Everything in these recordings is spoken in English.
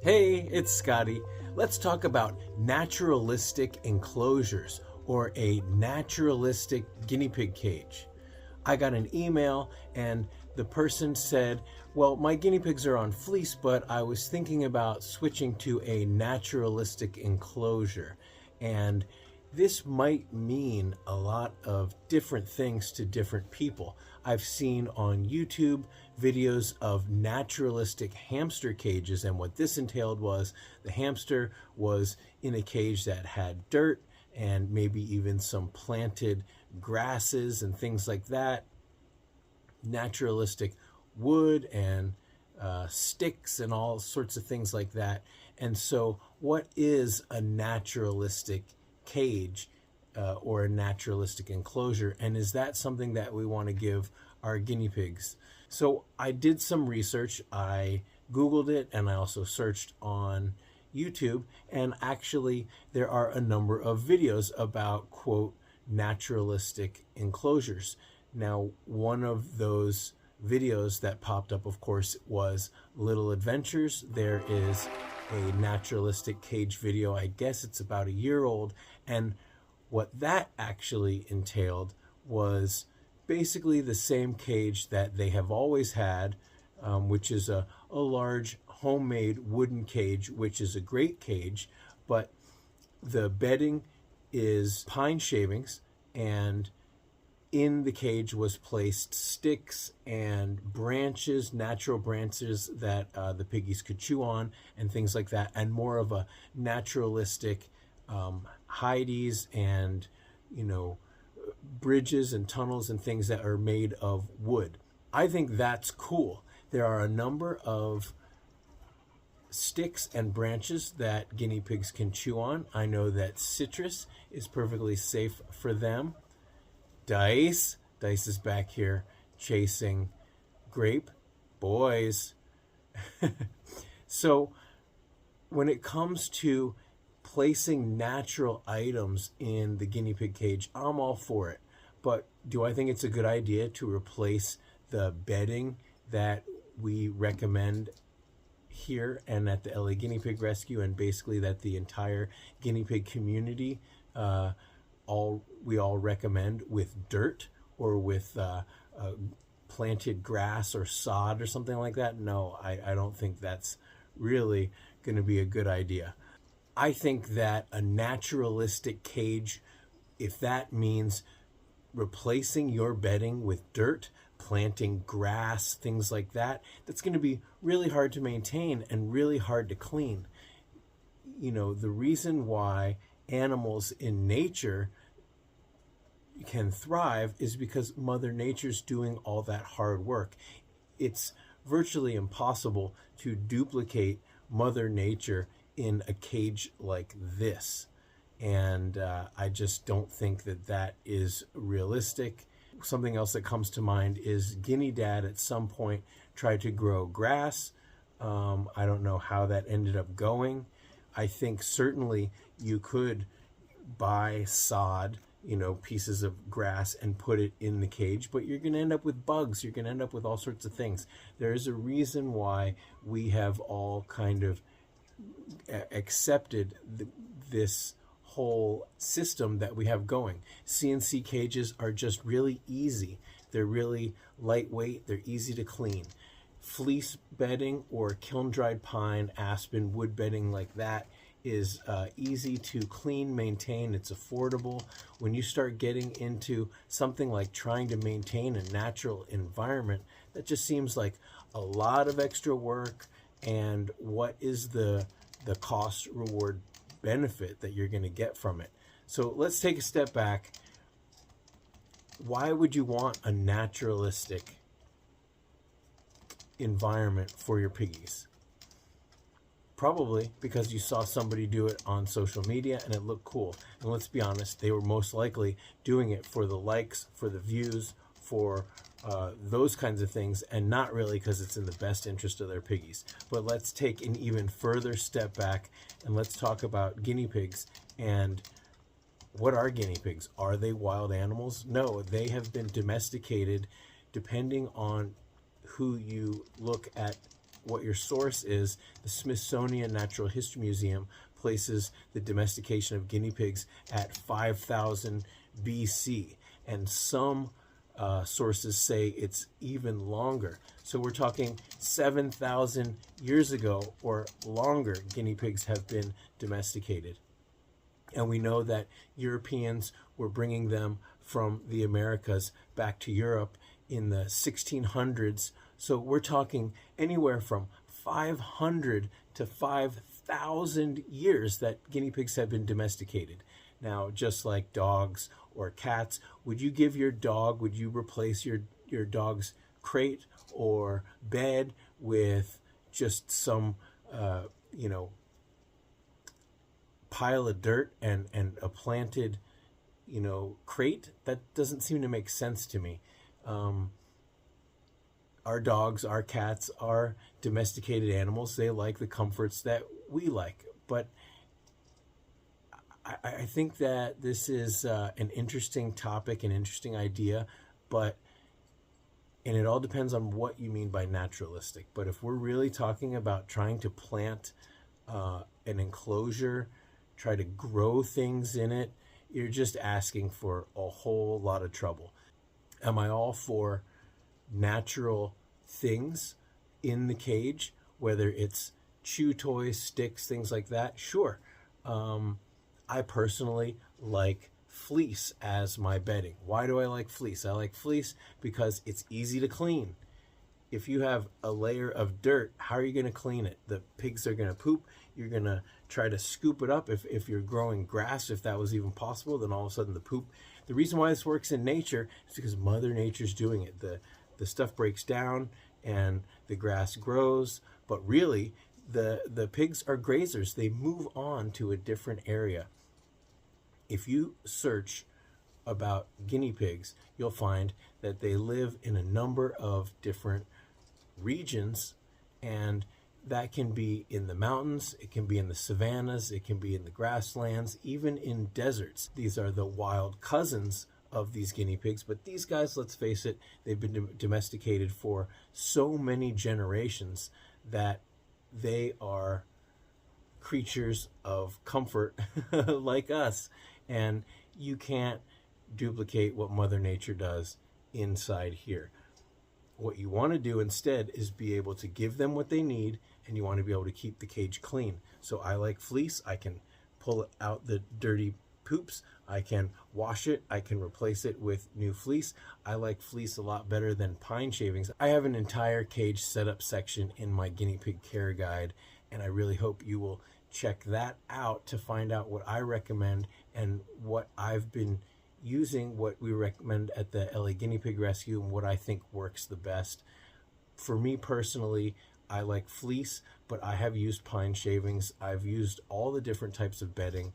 Hey, it's Scotty. Let's talk about naturalistic enclosures or a naturalistic guinea pig cage. I got an email and the person said, well, my guinea pigs are on fleece, but I was thinking about switching to a naturalistic enclosure. And this might mean a lot of different things to different people. I've seen on YouTube videos of naturalistic hamster cages, and what this entailed was the hamster was in a cage that had dirt and maybe even some planted grasses and things like that, naturalistic wood and sticks and all sorts of things like that. And so what is a naturalistic cage or a naturalistic enclosure, and is that something that we want to give our guinea pigs? So I did some research. I Googled it and I also searched on YouTube, and actually there are a number of videos about, quote, naturalistic enclosures. Now, one of those videos that popped up, of course, was Little Adventures. There is a naturalistic cage video. I guess it's about a year old, and what that actually entailed was basically the same cage that they have always had, which is a large homemade wooden cage, which is a great cage, but the bedding is pine shavings, and in the cage was placed sticks and branches, natural branches that the piggies could chew on and things like that, and more of a naturalistic hides and, bridges and tunnels and things that are made of wood. I think that's cool. There are a number of sticks and branches that guinea pigs can chew on. I know that citrus is perfectly safe for them. Dice is back here chasing grape boys. So when it comes to placing natural items in the guinea pig cage, I'm all for it. But do I think it's a good idea to replace the bedding that we recommend here and at the LA Guinea Pig Rescue, and basically that the entire guinea pig community we all recommend, with dirt or with planted grass or sod or something like that? No, I don't think that's really going to be a good idea. I think that a naturalistic cage, if that means replacing your bedding with dirt, planting grass, things like that, that's going to be really hard to maintain and really hard to clean. The reason why animals in nature can thrive is because Mother Nature's doing all that hard work. It's virtually impossible to duplicate Mother Nature in a cage like this. And I just don't think that that is realistic. Something else that comes to mind is Guinea Dad at some point tried to grow grass. I don't know how that ended up going. I think certainly you could buy sod, pieces of grass, and put it in the cage, but you're going to end up with bugs. You're going to end up with all sorts of things. There is a reason why we have all kind of accepted this whole system that we have going. CNC cages are just really easy. They're really lightweight. They're easy to clean. Fleece bedding or kiln-dried pine, aspen, wood bedding like that is easy to clean, maintain. It's affordable. When you start getting into something like trying to maintain a natural environment, that just seems like a lot of extra work. And what is the cost reward benefit that you're going to get from it? So let's take a step back. Why would you want a naturalistic environment for your piggies? Probably because you saw somebody do it on social media and it looked cool. And let's be honest, they were most likely doing it for the likes, for the views, for those kinds of things, and not really because it's in the best interest of their piggies. But let's take an even further step back and let's talk about guinea pigs. And what are guinea pigs? Are they wild animals? No, they have been domesticated, depending on who you look at what your source is. The Smithsonian Natural History Museum places the domestication of guinea pigs at 5,000 BC, and some sources say it's even longer. So we're talking 7,000 years ago or longer, guinea pigs have been domesticated. And we know that Europeans were bringing them from the Americas back to Europe in the 1600s. So we're talking anywhere from 500 to 5,000 years that guinea pigs have been domesticated. Now, just like dogs or cats, would you replace your dog's crate or bed with just some, pile of dirt and a planted, crate? That doesn't seem to make sense to me. Our dogs, our cats are domesticated animals. They like the comforts that we like. But I think that this is an interesting topic, an interesting idea, and it all depends on what you mean by naturalistic. But if we're really talking about trying to plant an enclosure, try to grow things in it, you're just asking for a whole lot of trouble. Am I all for natural things in the cage, whether it's chew toys, sticks, things like that? Sure. I personally like fleece as my bedding. Why do I like fleece? I like fleece because it's easy to clean. If you have a layer of dirt, how are you going to clean it? The pigs are going to poop. You're going to try to scoop it up. If you're growing grass, if that was even possible, then all of a sudden the poop. The reason why this works in nature is because Mother Nature's doing it. The stuff breaks down and the grass grows, but really the pigs are grazers. They move on to a different area. If you search about guinea pigs, you'll find that they live in a number of different regions, and that can be in the mountains, it can be in the savannas, it can be in the grasslands, even in deserts. These are the wild cousins of these guinea pigs, but these guys, let's face it, they've been domesticated for so many generations that they are creatures of comfort like us, and you can't duplicate what Mother Nature does inside here. What you want to do instead is be able to give them what they need, and you want to be able to keep the cage clean. So I like fleece. I can pull out the dirty poops. I can wash it. I can replace it with new fleece. I like fleece a lot better than pine shavings. I have an entire cage setup section in my guinea pig care guide, and I really hope you will check that out to find out what I recommend and what I've been using, what we recommend at the LA Guinea Pig Rescue, and what I think works the best. For me personally, I like fleece, but I have used pine shavings. I've used all the different types of bedding.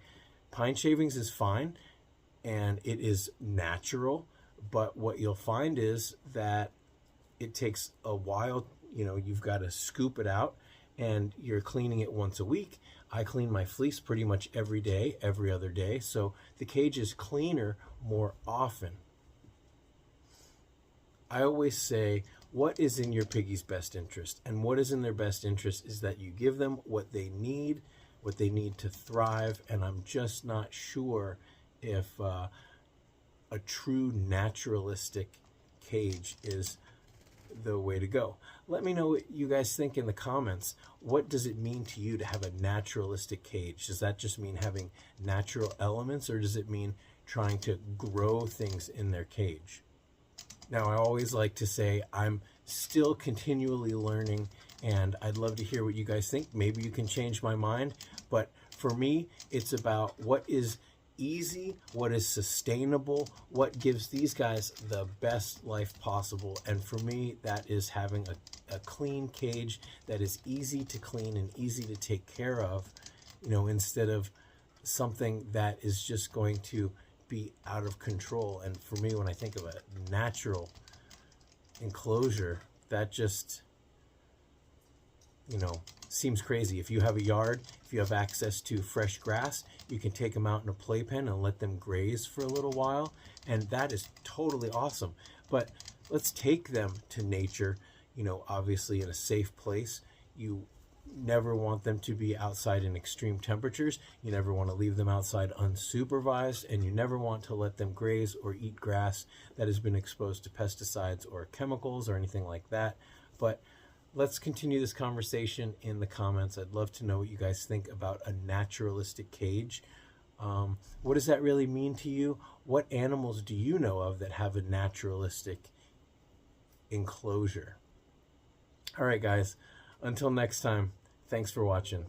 Pine shavings is fine, and it is natural, but what you'll find is that it takes a while. You've got to scoop it out, and you're cleaning it once a week. I clean my fleece pretty much every day, every other day, so the cage is cleaner more often. I always say, what is in your piggy's best interest? And what is in their best interest is that you give them what they need to thrive, and I'm just not sure if a true naturalistic cage is the way to go. Let me know what you guys think in the comments. What does it mean to you to have a naturalistic cage? Does that just mean having natural elements, or does it mean trying to grow things in their cage? Now, I always like to say I'm still continually learning, and I'd love to hear what you guys think. Maybe you can change my mind, but for me, it's about what is easy, what is sustainable, what gives these guys the best life possible. And for me, that is having a clean cage that is easy to clean and easy to take care of, instead of something that is just going to be out of control. And for me, when I think of a natural enclosure, that just seems crazy. If you have a yard, if you have access to fresh grass, you can take them out in a playpen and let them graze for a little while, and that is totally awesome. But let's take them to nature, obviously in a safe place. You never want them to be outside in extreme temperatures. You never want to leave them outside unsupervised, and you never want to let them graze or eat grass that has been exposed to pesticides or chemicals or anything like that. But let's continue this conversation in the comments. I'd love to know what you guys think about a naturalistic cage. What does that really mean to you? What animals do you know of that have a naturalistic enclosure? All right, guys, until next time, thanks for watching.